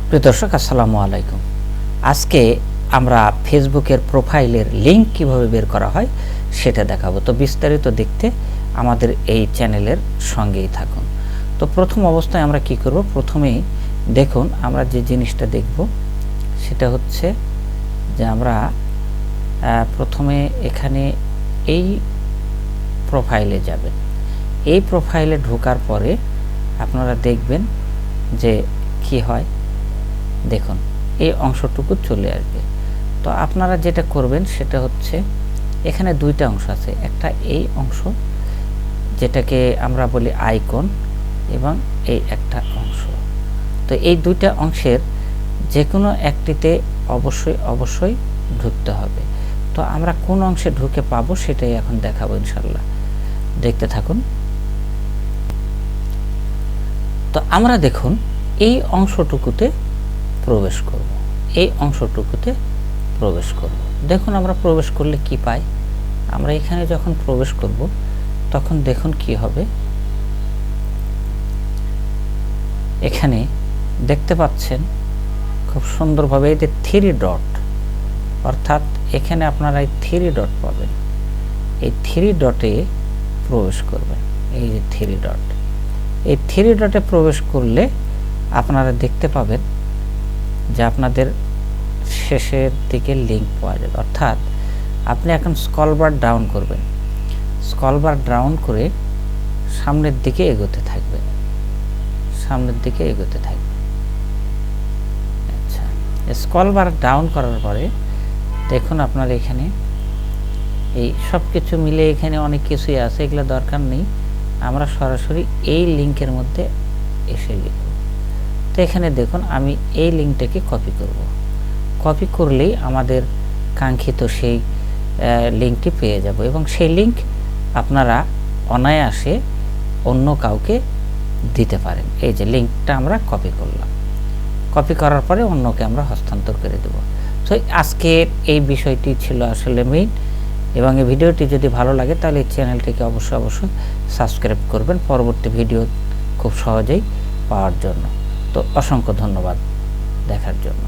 প্রিয় দর্শক, আসসালামু আলাইকুম। আজকে আমরা ফেসবুকের প্রোফাইলের লিঙ্ক কিভাবে বের করা হয় সেটা দেখাবো। তো বিস্তারিত দেখতে আমাদের এই চ্যানেলের সঙ্গেই থাকুন। তো প্রথম অবস্থায় আমরা কি করব, প্রথমেই দেখুন আমরা যে জিনিসটা দেখব সেটা হচ্ছে যে আমরা প্রথমে এখানে এই প্রোফাইলে যাবেন। এই প্রোফাইলে ঢোকার পরে আপনারা দেখবেন যে কি হয়। দেখুন এই অংশটুকু চলে আসবে। তো আপনারা যেটা করবেন সেটা হচ্ছে এখানে দুইটা অংশ আছে, একটা এই অংশ যেটাকে আমরা বলি আইকন এবং এই একটা অংশ। তো এই দুইটা অংশের যে কোনো একটিতে অবশ্যই ঢুকতে হবে। তো আমরা কোন অংশে ঢুকে পাবো সেটাই এখন দেখাবো ইনশাল্লাহ, দেখতে থাকুন। তো আমরা দেখুন এই অংশটুকুতে প্রবেশ করব, এই অংশটুকুতে প্রবেশ করব। দেখুন আমরা প্রবেশ করলে কি পাই। আমরা এখানে যখন প্রবেশ করব তখন দেখুন কি হবে। এখানে দেখতে পাচ্ছেন খুব সুন্দরভাবে এই যে 3 ডট, অর্থাৎ এখানে আপনারা এই 3 ডট পাবেন। এই 3 ডটে প্রবেশ করবেন। এই যে 3 ডট, এই 3 ডটে প্রবেশ করলে আপনারা দেখতে পাবেন যে আপনাদের শেষের দিকে লিঙ্ক পাওয়া যাবে। অর্থাৎ আপনি এখন স্ক্রল বার ডাউন করবেন, স্ক্রল বার ডাউন করে সামনের দিকে এগোতে থাকবেন, সামনের দিকে এগোতে থাকবেন। আচ্ছা, স্ক্রল বার ডাউন করার পরে দেখুন আপনার এখানে এই সব কিছু মিলে এখানে অনেক কিছুই আছে, এগুলো দরকার নেই। আমরা সরাসরি এই লিঙ্কের মধ্যে এসে গেল। তো এখানে দেখুন আমি এই লিঙ্কটাকে কপি করব। কপি করলেই আমাদের কাঙ্ক্ষিত সেই লিঙ্কটি পেয়ে যাব এবং সেই লিঙ্ক আপনারা অনায়াসে অন্য কাউকে দিতে পারেন। এই যে লিঙ্কটা আমরা কপি করলাম, কপি করার পরে অন্যকে আমরা হস্তান্তর করে দেব। তো আজকে এই বিষয়টি ছিল আসলে মেইন, এবং এই ভিডিওটি যদি ভালো লাগে তাহলে এই চ্যানেলটিকে অবশ্যই সাবস্ক্রাইব করবেন পরবর্তী ভিডিও খুব সহজেই পাওয়ার জন্য। তো অসংখ্য ধন্যবাদ দেখার জন্য।